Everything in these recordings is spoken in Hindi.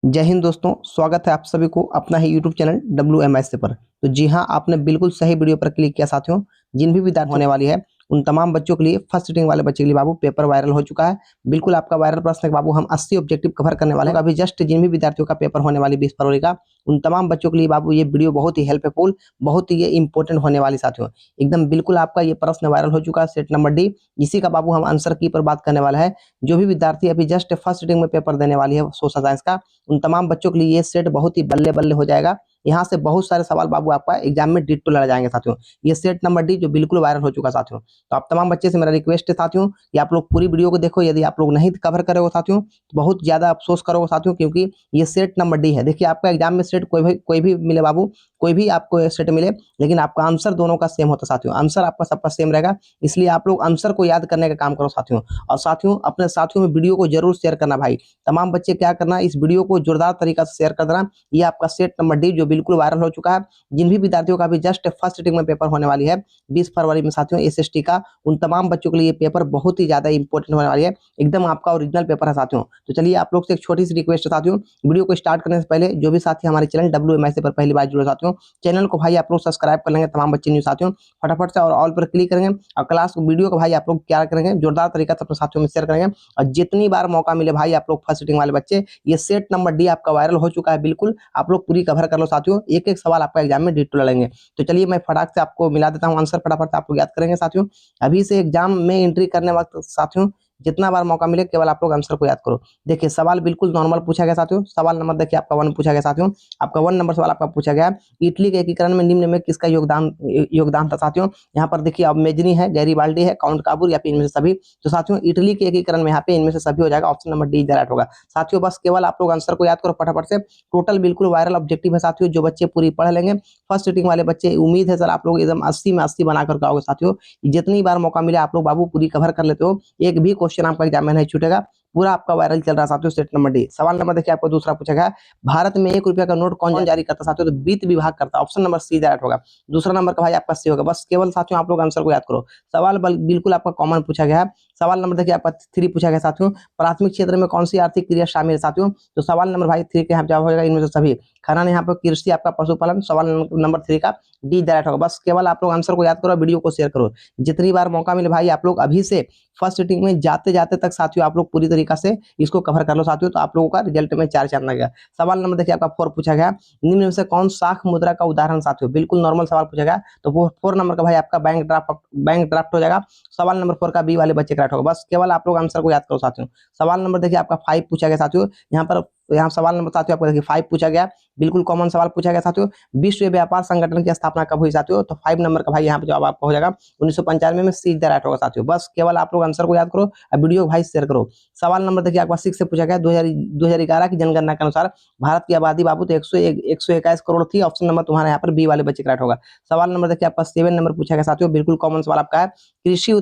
जय हिंद दोस्तों, स्वागत है आप सभी को अपना ही यूट्यूब चैनल WMS पर। तो जी हाँ, आपने बिल्कुल सही वीडियो पर क्लिक किया साथियों। जिन भी विद्यार्थी होने वाली है उन तमाम बच्चों के लिए फर्स्ट सिटिंग वाले बच्चे के लिए बाबू पेपर वायरल हो चुका है। बिल्कुल आपका वायरल प्रश्न है बाबू, हम 80 ऑब्जेक्टिव कवर करने वाले हैं। अभी जस्ट जिन भी विद्यार्थियों का पेपर होने वाली 20 फरवरी का, उन तमाम बच्चों के लिए बाबू ये वीडियो बहुत ही हेल्पफुल, बहुत ही ये इंपॉर्टेंट होने वाली साथियों। एकदम बिल्कुल आपका ये प्रश्न वायरल हो चुका है, सेट नंबर डी। इसी का बाबू हम आंसर की पर बात करने वाला है। जो भी विद्यार्थी अभी जस्ट फर्स्ट सिटिंग में पेपर देने वाली है सोशल साइंस का, उन तमाम बच्चों के लिए ये सेट बहुत ही बल्ले बल्ले हो जाएगा। यहाँ से बहुत सारे सवाल बाबू आपका एग्जाम में डिट्टो लड़ जाएंगे साथियों। ये सेट नंबर डी जो बिल्कुल वायरल हो चुका साथियों। तो आप तमाम बच्चे से मेरा रिक्वेस्ट है साथियों कि आप लोग पूरी वीडियो को देखो। यदि आप लोग नहीं कवर करोगे साथियों तो बहुत ज्यादा अफसोस करोगे साथियों, क्योंकि ये सेट नंबर डी है। देखिए, आपका एग्जाम में सेट कोई भी मिले बाबू, कोई भी आपको सेट मिले, लेकिन आपका आंसर दोनों का सेम होता साथियों। आंसर आपका सबका सेम रहेगा, इसलिए आप लोग आंसर को याद करने का काम करो साथियों। और साथियों, अपने साथियों में वीडियो को जरूर शेयर करना भाई। तमाम बच्चे क्या करना, इस वीडियो को जोरदार तरीका से शेयर कर देना। ये आपका सेट नंबर डी जो बिल्कुल वायरल हो चुका है। जिन भी विद्यार्थियों का भी जस्ट फर्स्ट सिटिंग में पेपर होने वाली है 20 फरवरी में साथियों, SST का, उन तमाम बच्चों के लिए ये पेपर बहुत ही ज्यादा इंपॉर्टेंट होने वाली है। एकदम आपका ओरिजिनल पेपर है साथियों। तो चलिए, आप लोग से एक छोटी सी रिक्वेस्ट है साथियों, वीडियो को स्टार्ट करने से पहले जो भी साथी हमारे चैनल WMS पर पहली बार जुड़े साथियों, चैनल को भाई आप लोग सब्सक्राइब कर लेंगे तमाम बच्चे न्यू साथियों फटाफट से, और ऑल पर क्लिक करेंगे। और क्लास वीडियो को भाई आप लोग क्या करेंगे, जोरदार तरीका से अपने साथियों में शेयर करेंगे। और जितनी बार मौका मिले भाई आप लोग फर्स्ट सिटिंग वाले बच्चे, ये सेट नंबर डी आपका वायरल हो चुका है, बिल्कुल आप लोग पूरी कवर कर लो साथियों। एक एक सवाल आपका एग्जाम में डिट्टो लड़ेंगे। तो चलिए, मैं फटाक से आपको मिला देता हूँ आंसर, फटाफट से आप लोग याद करेंगे साथियों। अभी से एग्जाम में एंट्री करने वक्त साथियों, जितना बार मौका मिले केवल आप लोग आंसर को याद करो। देखिए, सवाल बिल्कुल नॉर्मल पूछा गया साथियों। सवाल नंबर देखिए आपका 1 पूछा गया साथियों। आपका 1 नंबर सवाल आपका पूछा गया, इटली के एकीकरण में निम्न में किसका योगदान था साथियों। यहाँ पर देखिए, अब मेजनी है, गैरीबाल्डी है, काउंट काबूर, या फिर इनमें से सभी। तो साथियों, इटली के एकीकरण में यहाँ पे इनमें से सभी हो जाएगा। ऑप्शन नंबर डी राइट होगा साथियों। बस केवल आप लोग आंसर को याद करो फटाफट से। टोटल बिल्कुल वायरल ऑब्जेक्टिव है साथियों, जो बच्चे पूरी पढ़ लेंगे फर्स्ट सिटिंग वाले बच्चे, उम्मीद है सर आप लोग एकदम 80 में 80 बना कर आओगे साथियों। जितनी बार मौका मिले आप लोग बाबू पूरी कवर कर लेते हो, एक भी क्वेश्चन आपका एग्जाम में नहीं छूटेगा। पूरा आपका वायरल चल रहा है साथियों सेट नंबर डी। सवाल नंबर देखिए आपको दूसरा पूछा गया, भारत में 1 रुपया का नोट कौन जारी करता साथियों। तो वित्त विभाग करता है। ऑप्शन नंबर सी राइट होगा। दूसरा नंबर का भाई आपका सी होगा। बस केवल साथियों आप लोग आंसर को याद करो। सवाल बिल्कुल आपका कॉमन पूछा गया है। सवाल नंबर देखिए आपका 3 पूछा गया साथियों, प्राथमिक क्षेत्र में कौन सी आर्थिक क्रिया शामिल है साथियों। तो सवाल नंबर भाई 3 के यहाँ जवाब हो जाएगा इनमें से सभी। खनन, यहाँ पर कृषि, आपका पशुपालन। सवाल नंबर 3 का डी डायरेक्ट होगा। बस केवल आप लोग आंसर को याद करो, वीडियो को शेयर करो। जितनी बार मौका मिले भाई आप लोग अभी से फर्स्ट सिटिंग में जाते जाते तक साथियों आप लोग पूरी तरीका से इसको कवर कर लो साथियों, तो आप लोगों का रिजल्ट में 4 चांद लगेगा। सवाल नंबर देखिए आपका 4 पूछा गया, निम्न में से कौन शाख मुद्रा का उदाहरण साथियों। बिल्कुल नॉर्मल सवाल पूछा गया। तो वो 4 नंबर का भाई आपका बैंक ड्राफ्ट हो जाएगा। सवाल नंबर 4 का बी वाले बच्चे करेक्ट होगा। बस केवल आप लोग आंसर को याद करो साथियों। सवाल नंबर देखिए आपका 5 पूछा गया साथियों। यहाँ सवाल नंबर साथियों आपको देखिए 5 पूछा गया, बिल्कुल कॉमन सवाल पूछा गया साथियों। विश्व व्यापार संगठन की स्थापना कब हुई साथियों। तो 5 नंबर का भाई यहाँ पे जवाब आपका हो जाएगा 1995 में। सी राइट होगा साथियों। बस केवल आप लोग आंसर को याद करो और वीडियो भाई शेयर करो। सवाल नंबर देखिए आपका 6 से पूछा गया, 2011 की जनगणना के अनुसार भारत की आबादी बाबू तो 121 करोड़ थी। ऑप्शन नंबर तुम्हारा यहाँ पर बी वाले बच्चे करेक्ट होगा। सवाल नंबर देखिए आपका 7 नंबर पूछा गया साथियों, बिल्कुल कॉमन सवाल आपका है, कृषि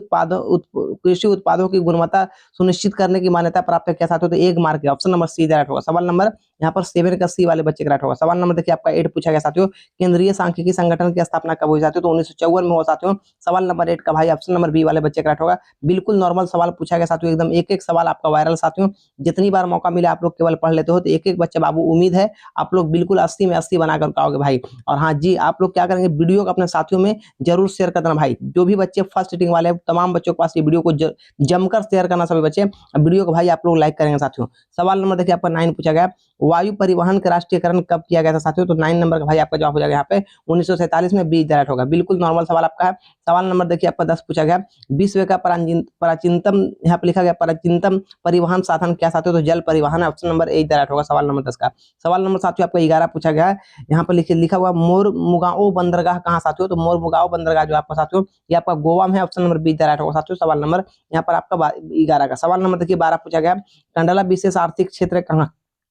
उत्पादों की गुणवत्ता सुनिश्चित करने की मान्यता प्राप्त है क्या साथियों। तो 1 मार्क है। ऑप्शन नंबर सी राइट होगा। सवाल नंबर यहाँ पर 7 का सी वाले बच्चे करेक्ट होगा। सवाल नंबर देखिए आपका 8 पूछा गया साथियों, केंद्रीय सांख्यिकी संगठन की स्थापना कब हुई साथियों। तो 1954 में हुआ साथियों। सवाल नंबर 8 का भाई ऑप्शन नंबर बी वाले बच्चे करेक्ट होगा। बिल्कुल नॉर्मल सवाल पूछा गया साथियों, एकदम एक एक सवाल आपका वायरल साथियों। जितनी बार मौका मिले आप लोग केवल पढ़ लेते हो, तो एक एक बच्चे बाबू उम्मीद है आप लोग बिल्कुल 80 में 80 बना कर आओगे भाई। और हाँ जी, आप लोग क्या करेंगे, वीडियो को अपने साथियों में जरूर शेयर कर देना भाई। जो भी बच्चे फर्स्ट सिटिंग वाले तमाम बच्चों के पास ये वीडियो को जमकर शेयर करना सभी बच्चे। वीडियो को भाई आप लोग लाइक करेंगे साथियों। सवाल नंबर देखिए आपका 9 पूछा गया, वायु परिवहन का राष्ट्रीयकरण कब किया गया था साथियों। तो 9 नंबर का भाई आपका जवाब हो जाएगा यहाँ पे 1947 में। बी राइट होगा। बिल्कुल नॉर्मल सवाल आपका है। सवाल नंबर देखिए आपका 10 पूछा गया, विश्व का प्राचीनतम, यहाँ पे लिखा गया प्राचीनतम परिवहन साधन क्या साथियों। तो जल परिवहन है। ऑप्शन नंबर ए राइट होगा सवाल नंबर 10 का। सवाल नंबर साथियों आपका 11 पूछा गया है, यहाँ पर लिखा हुआ मोरमुगाओ बंदरगाह कहाँ साथियों। तो मोरमुगाओ बंदरगाह जो आपका साथियों ये आपका गोवा में है। ऑप्शन नंबर बी राइट होगा साथियों। सवाल नंबर यहाँ पर आपका 11 का। सवाल नंबर देखिए 12 पूछा गया, कंडला विशेष आर्थिक क्षेत्र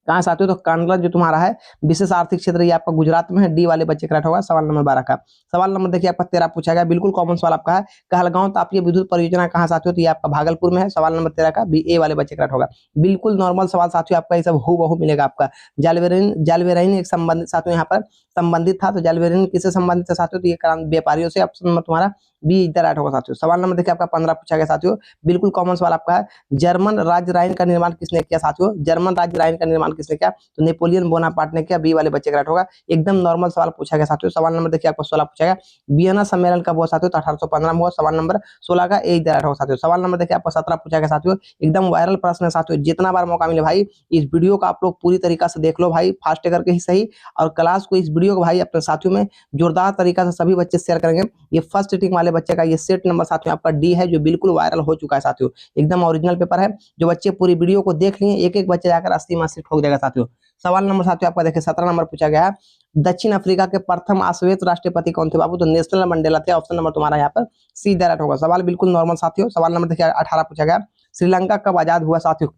कहाँ साथियों। तो कांडला जो तुम्हारा है विशेष आर्थिक क्षेत्र, ये आपका गुजरात में है। डी वाले बच्चे करेक्ट होगा सवाल नंबर 12 का। सवाल नंबर देखिए आपका 13 पूछा गया, बिल्कुल कॉमन सवाल आपका है, कहलगांव तापीय विद्युत परियोजना कहाँ साथियों। तो ये आपका भागलपुर में है। सवाल नंबर 13 का बी ए वाले बच्चे करेक्ट होगा। बिल्कुल नॉर्मल सवाल साथियों आपका, ये सब हूबहू मिलेगा आपका। जालवेरिन एक संबंधित साथियों यहाँ पर संबंधित था। तो जालवेरिन किससे संबंधित है साथियों। तो ये व्यापारियों से। ऑप्शन नंबर तुम्हारा बी राइट होगा साथियों। सवाल नंबर देखिए आपका 15 पूछा गया साथियों, बिल्कुल कॉमन सवाल आपका है, जर्मन राज्य राइन का निर्माण किसने किया साथियों। जर्मन राज्य राइन का निर्माण किसने किया, तो नेपोलियन बोनापार्ट ने किया, बी वाले बच्चे का राइट होगा। एकदम नॉर्मल सवाल पूछा गया साथियों। सवाल नंबर देखिए आपको 16 पूछा गया, वियना सम्मेलन कब हुआ साथियों, तो 1815 में हुआ। सवाल नंबर 16 का ए राइट होगा साथियों। सवाल नंबर देखिए आपको 17 पूछा गया साथियों, एकदम वायरल प्रश्न है साथियों। जितना बार मौका मिले भाई इस वीडियो को आप लोग पूरी तरीका से देख लो भाई, फास्ट करके ही सही, और क्लास को इस वीडियो को भाई अपने साथियों में जोरदार तरीका से सभी बच्चे शेयर करेंगे। ये फर्स्ट सीटिंग वाले बच्चे का ये सेट नंबर साथियों आपका डी है, जो बिल्कुल वायरल हो चुका है साथियों। एकदम ओरिजिनल पेपर है। जो बच्चे पूरी वीडियो को देख लिए, एक एक बच्चे जाकर 80 ठोक देगा साथियों। सवाल नंबर साथियों आपका देखिए 17 नंबर पूछा गया है, दक्षिण अफ्रीका के प्रथम अश्वेत राष्ट्रपति कौन थे बाबू, तो नेशनल मंडेला थे। ऑप्शन नंबर तुम्हारा यहाँ पर सी राइट होगा। सवाल बिल्कुल नॉर्मल साथियों। सवाल नंबर देखिए 18 पूछा गया, श्रीलंका कब आजाद हुआ साथियों,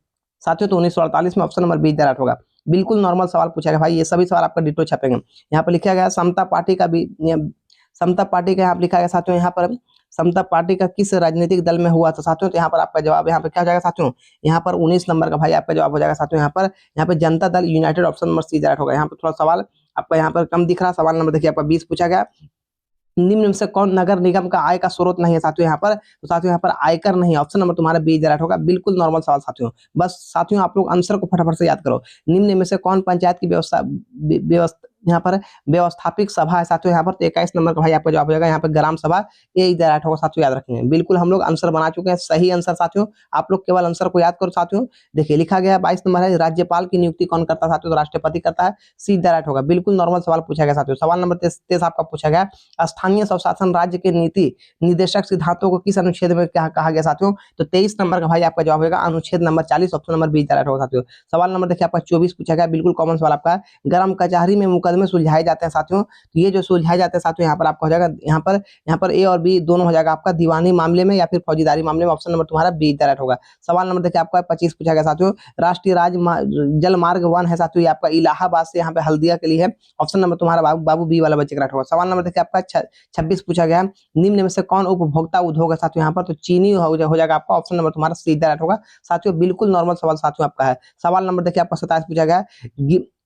तो 1948 में। ऑप्शन नंबर बी राइट होगा। बिल्कुल नॉर्मल सवाल पूछा गया भाई, ये सभी सवाल आपका डिटो छपेंगे। यहाँ पर लिखा गया समता पार्टी का भी, समता पार्टी का यहाँ पर लिखा गया साथियों, यहाँ पर समता पार्टी का किस राजनीतिक दल में हुआ था साथियों, तो यहाँ पर आपका जवाब यहाँ पे क्या हो जाएगा साथियों, यहाँ पर 19 नंबर का भाई आपका जवाब हो जाएगा साथियों। यहाँ पे Janata Dal United, option number C right होगा। यहाँ पर थोड़ा सवाल आपका यहाँ पर कम दिख रहा। सवाल नंबर देखिए आपका 20 पूछा गया, निम्न में से कौन नगर निगम का आय का स्रोत नहीं है साथियों यहाँ पर, तो साथियों यहाँ पर आयकर नहीं है। ऑप्शन नंबर तुम्हारा बी राइट होगा। बिल्कुल नॉर्मल सवाल साथियों। बस साथियों आप लोग आंसर को फटाफट से याद करो। निम्न में से कौन पंचायत की व्यवस्था यहाँ पर व्यवस्थापिक सभा है साथियों यहाँ पर, तो 21 नंबर का भाई आपका जवाब हो जाएगा यहाँ पर ग्राम सभा, ये राइट होगा साथियों, याद रखेंगे। बिल्कुल हम लोग आंसर बना चुके हैं, सही आंसर साथियों। आप लोग केवल आंसर को याद करो साथियों। देखिए लिखा गया 22 नंबर है, राज्यपाल की नियुक्ति कौन करता है साथियों, तो राष्ट्रपति करता है, सीधा राइट होगा। बिल्कुल नॉर्मल सवाल पूछा गया साथियों। सवाल नंबर 23 आपका पूछा गया, स्थानीय स्वशासन राज्य के नीति निदेशक सिद्धांतों को किस अनुच्छेद में क्या कहा गया साथियों, तो 23 नंबर का भाई आपका जवाब होगा अनुच्छेद नंबर 40, ऑप्शन नंबर बी राइट होगा साथियों। सवाल नंबर देखिए आपका 24 पूछा गया, बिल्कुल कॉमन सवाल आपका, ग्राम कचहरी में मुकदमे सुलझाए जाते हैं साथियों, तो ये जो सुलझाए जाते हैं साथियों यहाँ पर आपका हो जाएगा, यहाँ पर ए और बी दोनों हो जाएगा आपका, दीवानी मामले में या फिर फौजीदारी मामले में। ऑप्शन नंबर तुम्हारा बी राइट होगा। सवाल नंबर देखिए आपका 25 पूछा गया साथियों, राष्ट्रीय जल मार्ग 1 है साथियों, ये आपका इलाहाबाद से यहाँ पे हल्दिया के लिए है। ऑप्शन नंबर तुम्हारा बाबू बी वाला बच्चे का राइट होगा। सवाल नंबर देखिए आपका 26 पूछा गया, निम्न में से कौन उपभोक्ता उद्योग है साथियों यहाँ पर, तो चीनी हो जाएगा आपका। ऑप्शन नंबर तुम्हारा सीधा राइट होगा साथियों। बिल्कुल नॉर्मल सवाल साथियों आपका है। सवाल नंबर देखिए आपका 27 पूछा गया,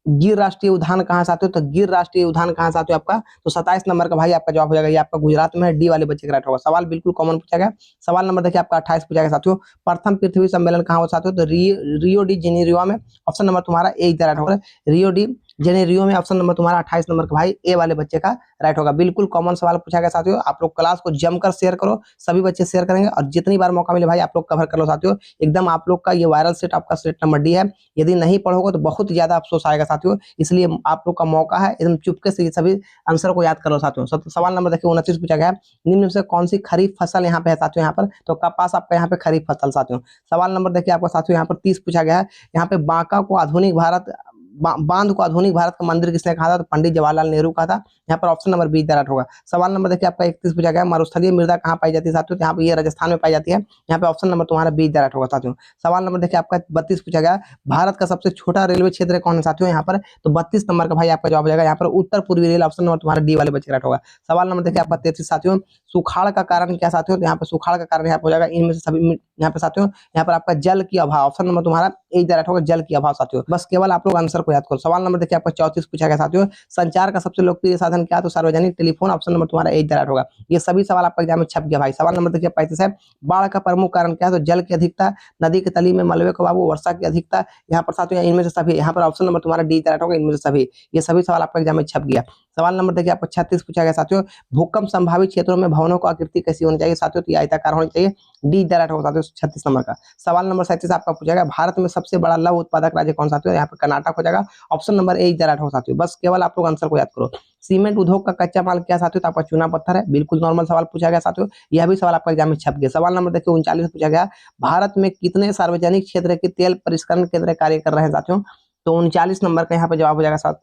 गिर राष्ट्रीय उद्यान कहाँ साथियों, तो गिर राष्ट्रीय उद्यान कहाँ साथियों आपका, तो 27 नंबर का भाई आपका जवाब हो जाएगा, ये आपका गुजरात में है, डी वाले बच्चे का राइट होगा। सवाल बिल्कुल कॉमन पूछा गया। सवाल नंबर देखिए आपका 28 पूछा गया साथियों, प्रथम पृथ्वी सम्मेलन कहाँ हुआ साथियों, तो रियो डी जेनेरियो में। ऑप्शन नंबर तुम्हारा ए राइट होगा, रियो डी जेनेरियो में। ऑप्शन नंबर तुम्हारा 28 नंबर का भाई ए वाले बच्चे का राइट होगा। बिल्कुल कॉमन सवाल पूछा गया साथियों। आप लोग क्लास को जमकर शेयर करो, सभी बच्चे शेयर करेंगे, और जितनी बार मौका मिले भाई आप लोग कवर कर लो साथियों। एकदम आप लोग का ये वायरल सेट आपका सेट नंबर डी है। यदि नहीं पढ़ोगे तो बहुत ज्यादा अफसोस आएगा साथियों, इसलिए आप लोग का मौका है, एकदम चुपके से ये सभी आंसर को याद करो साथियों। सवाल नंबर देखिए 29 पूछा गया, निम्न से कौन सी खरीफ फसल यहाँ पे है साथियों यहाँ पर, तो कपास आपका यहाँ पे खरीफ फसल साथियों। सवाल नंबर देखिए आपका साथियों यहाँ पर 30 पूछा गया है, यहाँ पे बांका को आधुनिक भारत बांध को आधुनिक भारत का मंदिर किसने कहा था, तो पंडित जवाहरलाल नेहरू का था। यहाँ पर ऑप्शन नंबर बी राइट होगा। सवाल नंबर देखिए आपका 31 पूछा गया, मरुस्थलीय मृदा कहाँ पाई जाती है साथियों, यहाँ पे ये राजस्थान में पाई जाती है। यहाँ पे ऑप्शन नंबर तुम्हारा बी राइट होगा साथियों। सवाल नंबर देखिए आपका 32 पूछा गया, भारत का सबसे छोटा रेलवे क्षेत्र कौन है साथियों यहाँ पर, तो 32 नंबर का भाई आपका जवाब हो जाएगा यहाँ पर उत्तर पूर्वी रेल। ऑप्शन नंबर तुम्हारा डी वाले बच्चे राइट होगा। सवाल नंबर देखिए आपका 33 साथियों, सुखाड़ का कारण क्या साथियों, तो यहाँ पर सुखाड़ का कारण यहाँ पर हो जाएगा इनमें से सभी, यहाँ पे साथियों यहाँ पर आपका जल की अभाव। ऑप्शन नंबर तुम्हारा ए राइट होगा, जल की अभाव साथियों। बस केवल आप लोग आंसर को याद करो। सवाल नंबर देखिए आपका 34 पूछा गया साथियों, संचार का सबसे लोकप्रिय साधन क्या, तो सार्वजनिक टेलीफोन। ऑप्शन नंबर तुम्हारा ए राइट होगा। ये सभी सवाल आपका एग्जाम में छप गया भाई। सवाल नंबर देखिए 35 है, बाढ़ का प्रमुख कारण क्या है, तो जल की अधिकता, नदी के तली में मलबे का बाबू, वर्षा की अधिकता। यहाँ पर साथियों इनमें से सभी, यहाँ पर ऑप्शन नंबर तुम्हारा डी राइट होगा, इनमें से सभी, ये सभी सवाल आपका एग्जाम में छप गया। सवाल नंबर देखिए आपको 36 पूछा गया साथियों, भूकंप संभावित क्षेत्रों में भवनों की आकृति कैसी होनी चाहिए साथियों, तो ये आयताकार होनी चाहिए, डी राइट होगा साथियों 36 नंबर का। सवाल नंबर 37 आपका पूछा गया, भारत में सबसे बड़ा लौह उत्पादक राज्य कौन सा, यहाँ पर कर्नाटक हो जाएगा। ऑप्शन नंबर ए राइट होगा साथियों। बस केवल आप लोग आंसर को याद करो। सीमेंट उद्योग का कच्चा माल क्या साथियों, तो आपका चूना पत्थर है। बिल्कुल नॉर्मल सवाल पूछा गया साथियों, यह भी सवाल आपका एग्जाम में छप गया। सवाल नंबर देखिए 39 पूछा गया, भारत में कितने सार्वजनिक क्षेत्र के तेल परिष्करण केंद्र कार्य कर रहे हैं साथियों, तो 39 नंबर का यहाँ पे जवाब हो जाएगा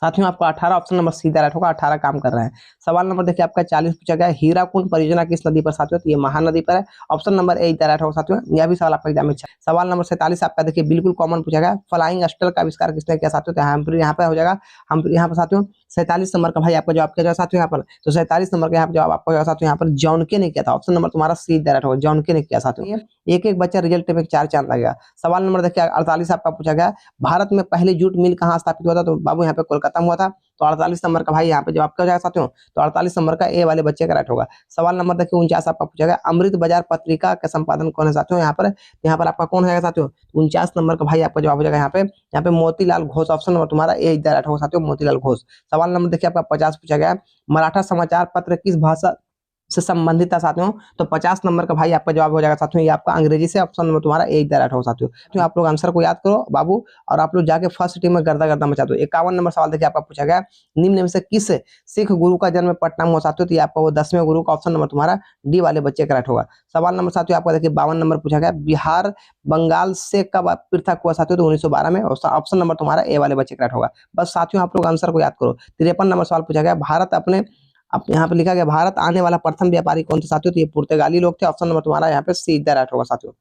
साथियों आपका 18। ऑप्शन नंबर सीधा राइट होगा, 18 काम कर रहे हैं। सवाल नंबर देखिए आपका 40 पूछा गया, हीराकुंड परियोजना किस नदी पर साथियों, तो ये महानदी पर है। ऑप्शन नंबर ए राइट होगा साथियों। यह भी सवाल आपका एग्जाम में। सवाल नंबर 47 आपका देखिए बिल्कुल कॉमन पूछा गया, फ्लाइंग स्टल का आविष्कार किसने किया साथियों, तो यहाँ पे हो जाएगा, हम यहाँ पर साथियों 47 नंबर का भाई आपका जवाब किया जाएगा साथियों यहाँ पर, तो 47 नंबर का यहाँ पर जवाब आपका साथियों यहाँ पर जॉन के ने किया था। ऑप्शन नंबर तुम्हारा सी राइट होगा, जॉन के ने किया साथियों। एक एक बच्चा रिजल्ट में 4 चांद लगेगा। सवाल नंबर देखिए 48 आपका पूछा गया, भारत में पहले जूट मिल कहाँ स्थापित हुआ था? तो बाबू यहाँ पे कोलकाता में हुआ था। तो 48 नंबर का भाई यहाँ पे जवाब क्या हो जाएगा साथियों? तो 48 नंबर का ए वाले बच्चे का राइट होगा। सवाल नंबर देखिए 49 आपका पूछा गया, अमृत बाजार पत्रिका का संपादन कौन है साथियों? यहाँ पर आपका कौन है साथियों? 49 नंबर का भाई आपका जवाब हो जाएगा यहाँ पे मोतीलाल घोष। ऑप्शन नंबर तुम्हारा ए इधर राइट होगा साथियों, मोतीलाल घोष। सवाल नंबर देखिए आपका 50 पूछा गया, मराठा समाचार पत्र किस भाषा से संबंधित था साथियों? तो 50 नंबर का भाई आपका जवाब हो जाएगा साथियों, ये आपका अंग्रेजी से। ऑप्शन नंबर तुम्हारा ए इधर राइट होगा साथियों। तो आप लोग आंसर को याद करो बाबू, और आप लोग जाके फर्स्ट टीम में गर्दा गर्दा मचा दो। 51 नंबर सवाल देखिए आपका पूछा गया, निम्न में से किस सिख गुरु का जन्म पटना में हुआ साथियों? तो ये आपका वो 10वें गुरु का ऑप्शन नंबर तुम्हारा डी वाले बच्चे का राइट होगा। सवाल नंबर साथियों आपका देखिए 52 नंबर पूछा गया, बिहार बंगाल से कब पृथक हुआ साथियों? तो 1912 में। ऑप्शन नंबर तुम्हारा ए वाले बच्चे का राइट होगा। बस साथियों आप लोग आंसर को याद करो। 53 नंबर सवाल पूछा गया, भारत अपने अब यहाँ पे लिखा गया भारत आने वाला प्रथम व्यापारी कौन थे साथियों? तो ये पुर्तगाली लोग थे। ऑप्शन नंबर तुम्हारा यहाँ पे सी इधर राइट होगा साथियों।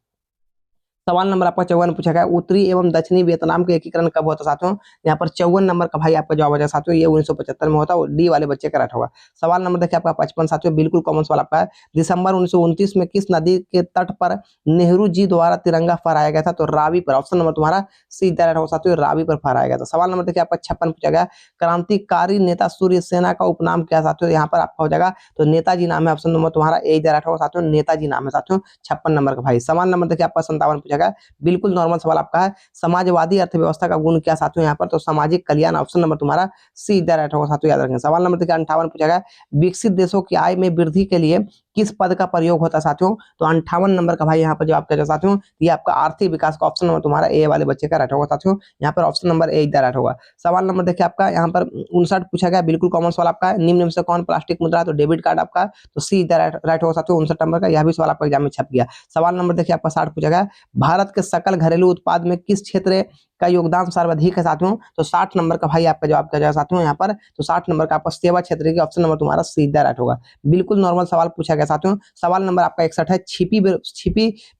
सवाल नंबर आपका 54 पूछा गया, उत्तरी एवं दक्षिणी वियतनाम का एकीकरण कब होता साथियों? यहाँ पर 54 नंबर का भाई आपका जवाब हो जाएगा साथियों, ये 1975 में होता है। डी वाले बच्चे का राइट होगा। सवाल नंबर देखिए आपका 55 साथियों, बिल्कुल कॉमन सवाल आपका है, दिसंबर 1929 में किस नदी के तट पर नेहरू जी द्वारा तिरंगा फहराया गया था? तो रावी पर। ऑप्शन नंबर तुम्हारा सी इधर राइट होगा साथियों, रावी पर फहराया गया था। सवाल नंबर देखिए आपका 56 पूछा गया, क्रांतिकारी नेता सूर्य सेना का उपनाम क्या साथियों? यहाँ पर आपका हो जाएगा तो नेताजी नाम है। ऑप्शन नंबर तुम्हारा ए इधर राइट होगा साथियों, नेताजी नाम है साथियों 56 नंबर का भाई। सवाल नंबर देखिए आपका 57 पूछा गया, बिल्कुल नॉर्मल सवाल आपका है, समाजवादी अर्थव्यवस्था का गुण क्या साथियों? यहाँ पर तो सामाजिक कल्याण। ऑप्शन नंबर तुम्हारा सी इधर राइट होगा साथियों, याद रखें। सवाल नंबर देखिए 58 पूछा गया, विकसित देशों की आय में वृद्धि के लिए किस पद का प्रयोग होता है साथियों? तो 58 नंबर का भाई यहाँ पर जवाब क्या साथियों, ये आपका आर्थिक विकास का। ऑप्शन नंबर तुम्हारा ए वाले बच्चे का राइट होगा साथियों, यहाँ पर ऑप्शन नंबर ए इधर राइट होगा। सवाल नंबर देखिए आपका यहाँ पर 59 पूछा गया, बिल्कुल कॉमन सवाल आपका है, निम्न में से कौन प्लास्टिक मुद्रा है? तो डेबिट कार्ड आपका, तो सी इधर राइट होगा साथियों 59 नंबर का। यह भी सवाल आपका एग्जाम में छप गया। सवाल नंबर देखिए आपका 60 पूछा गया, भारत के सकल घरेलू उत्पाद में किस क्षेत्र का योगदान सर्वाधिक है साथियों? तो 60 नंबर का भाई आपका जवाब क्या जाएगा साथियों यहाँ पर? तो 60 नंबर का आपका सेवा क्षेत्र की। ऑप्शन नंबर तुम्हारा सीधा राइट होगा। बिल्कुल नॉर्मल सवाल पूछा गया साथियों। सवाल नंबर आपका 61 है, छिपी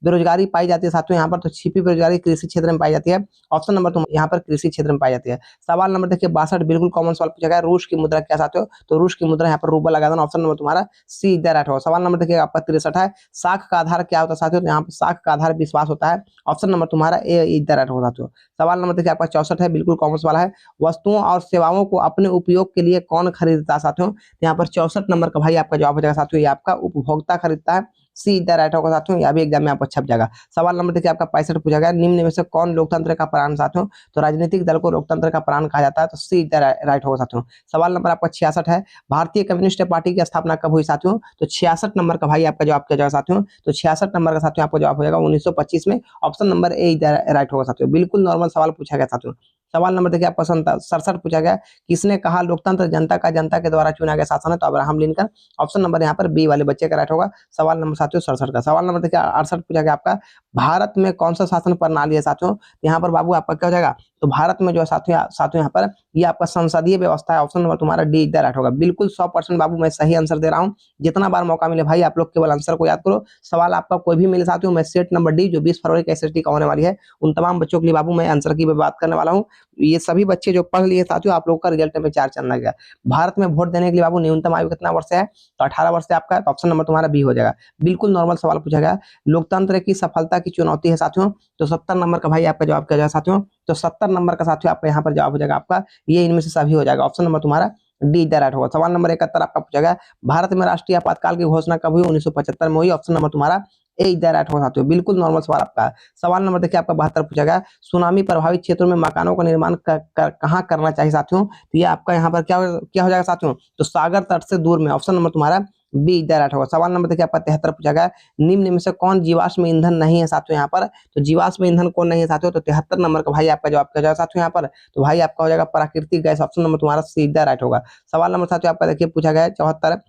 बेरोजगारी पाई जाती है साथियों यहाँ पर? तो छिपी बेरोजगारी कृषि क्षेत्र में पाई जाती है। ऑप्शन नंबर तुम यहाँ पर कृषि क्षेत्र में पाई जाती है। सवाल नंबर देखिए 62, बिल्कुल कॉमन सवाल पूछा गया, रूस की मुद्रा क्या साथियों? तो रूस की मुद्रा यहाँ पर रूबल लगा देना। ऑप्शन नंबर तुम्हारा सी इधर राइट होगा। सवाल नंबर देखिए आपका 63 है, साख का आधार क्या होता है साथियों? तो यहाँ पर साख का आधार विश्वास होता है। ऑप्शन नंबर तुम्हारा ए इधर राइट होगा साथियों। सवाल नंबर देखिए आपका 64 है, बिल्कुल कॉमर्स वाला है, वस्तुओं और सेवाओं को अपने उपयोग के लिए कौन खरीदता है साथियों? यहाँ पर 64 नंबर का भाई आपका जवाब हो जाएगा साथियों, ये आपका उपभोक्ता खरीदता है। सी इधर राइट होगा साथियों, यह भी एग्जाम में आपको छप जाएगा। सवाल नंबर देखिए आपका 65 पूछा गया, निम्न में से कौन लोकतंत्र का प्राण साथियों? तो राजनीतिक दल को लोकतंत्र का प्राण कहा जाता है, तो सी इधर राइट होगा साथियों। सवाल नंबर आपका 66 है, भारतीय कम्युनिस्ट पार्टी की स्थापना कब हुई साथियों? तो 66 नंबर का भाई आपका जवाब क्या जाएगा साथियों? तो 66 नंबर का साथियों आपका जवाब हो जाएगा 1925 में। ऑप्शन नंबर ए इधर राइट होगा साथियों, बिल्कुल नॉर्मल सवाल पूछा गया साथियों। सवाल नंबर देखिए आपका 67 पूछा गया, किसने कहा लोकतंत्र जनता के द्वारा चुना गया शासन है? तो अब्राहम लिंकन। ऑप्शन नंबर यहाँ पर बी वाले बच्चे का राइट होगा। सवाल नंबर साथियों 67 का। सवाल नंबर देखिए 68 पूछा गया आपका, भारत में कौन सा शासन प्रणाली है साथियों? यहाँ पर बाबू आपका क्या हो जाएगा? तो भारत में जो है साथियों यहाँ पर ये आपका संसदीय व्यवस्था है। ऑप्शन नंबर तुम्हारा डी इधर राइट होगा। बिल्कुल 100% बाबू मैं सही आंसर दे रहा हूँ। जितना बार मौका मिले भाई आप लोग केवल आंसर को याद करो। सवाल आपका कोई भी मिले साथियों, मैं सेट नंबर डी जो 20 फरवरी का एसएसटी का होने वाली है, उन तमाम बच्चों के लिए बाबू मैं आंसर की बात करने वाला हूँ। ये सभी बच्चे जो पढ़ लिए साथियों, आप लोग का रिजल्ट में 4 चांद लगेगा। भारत में वोट देने के लिए बाबू न्यूनतम आयु कितना वर्ष है? तो 18 वर्ष से आपका। तो ऑप्शन नंबर तुम्हारा बी हो जाएगा। बिल्कुल नॉर्मल सवाल पूछा गया, लोकतंत्र की सफलता की चुनौती है साथियों? तो 70 नंबर का भाई आपका जवाब क्या जाएगा साथियों? तो 70 नंबर का साथियों आपका यहाँ पर जवाब हो जाएगा आपका, ये इनमें से सभी हो जाएगा। ऑप्शन नंबर तुम्हारा डी इधर राइट होगा। सवाल नंबर 71 आपका पूछा गया, भारत में राष्ट्रीय आपातकाल की घोषणा कब हुई? 1975 में हुई। ऑप्शन नंबर तुम्हारा ए इधर राइट होगा साथियों, बिल्कुल नॉर्मल सवाल आपका है। सवाल नंबर देखिए आपका 72 पूछा गया, सुनामी प्रभावित क्षेत्रों में मकानों का निर्माण कहाँ करना चाहिए साथियों? तो ये आपका यहाँ पर क्या हो जाएगा साथियों? तो सागर तट से दूर में। ऑप्शन नंबर तुम्हारा बी इधर राइट होगा। सवाल नंबर देखिए आपका 73 पूछा गया, निम्न में से कौन जीवाश्म ईंधन नहीं है साथियों? यहाँ पर तो जीवाश्म ईंधन कौन नहीं है साथियों? तो 73 नंबर का भाई आपका जवाब क्या जाएगा साथियों यहाँ पर? तो भाई आपका हो जाएगा प्राकृतिक गैस। ऑप्शन नंबर तुम्हारा सीधा राइट होगा। सवाल नंबर साथियों आपका देखिए पूछा गया है 74,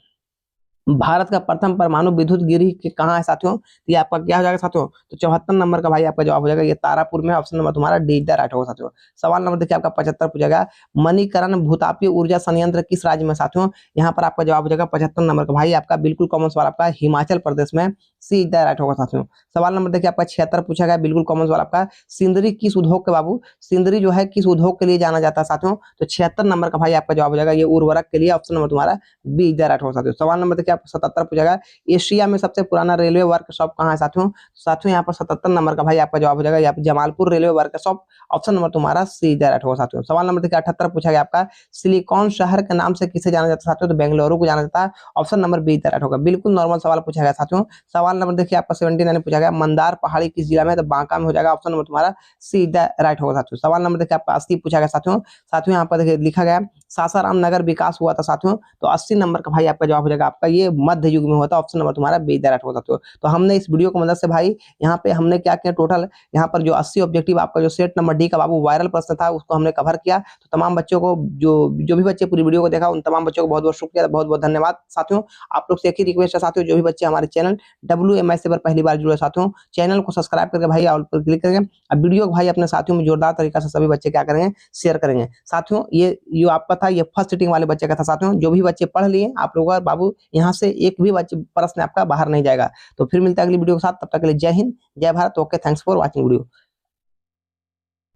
भारत का प्रथम परमाणु विद्युत गिरी कहाँ है साथियों? तो ये आपका क्या हो जाएगा साथियों? तो 74 नंबर का भाई आपका जवाब हो जाएगा, ये तारापुर में। ऑप्शन नंबर तुम्हारा डी इधर राइट होगा साथियों। सवाल नंबर देखिए आपका 75 पूछा गया, मणिकरण भूतापीय ऊर्जा संयंत्र किस राज्य में साथियों? यहाँ पर आपका जवाब हो जाएगा 75 नंबर का भाई आपका, बिल्कुल कॉमन सवाल आपका, हिमाचल प्रदेश में। सी इधर राइट होगा साथियों। सवाल नंबर देखिए आपका 76 पूछा गया, बिल्कुल कॉमन सवाल आपका। सिंदरी किस उद्योग के बाबू, सिंदरी जो है किस उद्योग के लिए जाना जाता है साथियों? तो 76 नंबर का भाई आपका जवाब हो जाएगा ये उर्वरक के लिए। ऑप्शन नंबर तुम्हारा बी इज द राइट हो साथियों। सवाल नंबर देखिए आपको 77 पूछा गया, एशिया में सबसे पुराना रेलवे वर्कशॉप कहाँ है साथियों? साथियों यहाँ पर 77 नंबर का भाई आपका जवाब हो जाएगा यहाँ पे Jamalpur railway workshop. Option number तुम्हारा सी इज द राइट होगा साथियों। सवाल नंबर देखिए 78 पूछा गया आपका, सिलिकॉन शहर के नाम से किसे जाना जाता है साथियों? तो बेंगलुरु को जाना जाता है। Option number B is the right होगा। बिल्कुल नॉर्मल सवाल पूछा गया साथियों। सवाल नंबर देखिए आपका 79 पूछा गया, मंदार पहाड़ी किस जिला में? तो बांका में हो जाएगा। ऑप्शन नंबर तुम्हारा सी इज द राइट होगा साथियों। सवाल नंबर देखिए आपका 80 पूछा गया साथियों। साथियों यहाँ पर देखिए लिखा गया सासाराम नगर विकास हुआ था साथियों। तो 80 नंबर का भाई आपका जवाब हो जाएगा आपका ये मध्य युग में हुआ था। ऑप्शन नंबर तुम्हारा बी इज द राइट होगा साथियों। तो हमने इस वीडियो की मदद से भाई यहाँ पे हमने क्या किया, टोटल यहाँ पर जो 80 ऑब्जेक्टिव आपका जो सेट नंबर डी का बाबू वायरल प्रश्न था उसको हमने कवर किया। तो तमाम बच्चों को जो जो भी बच्चे पूरी वीडियो को देखा उन तमाम बच्चों को बहुत बहुत शुक्रिया, बहुत बहुत धन्यवाद साथियों। आप लोग से एक ही रिक्वेस्ट है साथियों, जो भी बच्चे हमारे चैनल WMI से पर पहली बार जुड़े साथियों, चैनल को सब्सक्राइब करके भाई ऑल पर क्लिक करेंगे। अब वीडियो को भाई अपने साथियों में जोरदार तरीका से सभी बच्चे क्या करेंगे, शेयर करेंगे साथियों। ये जो आपका था ये फर्स्ट सिटिंग वाले बच्चे का था साथियों। जो भी बच्चे पढ़ लिए आप लोगों का बाबू यहाँ से एक भी बच्चे प्रश्न आपका बाहर नहीं जाएगा। तो फिर मिलता है अगली वीडियो के साथ, तब तक के लिए जय हिंद जय Bharat. Okay, thanks for watching video.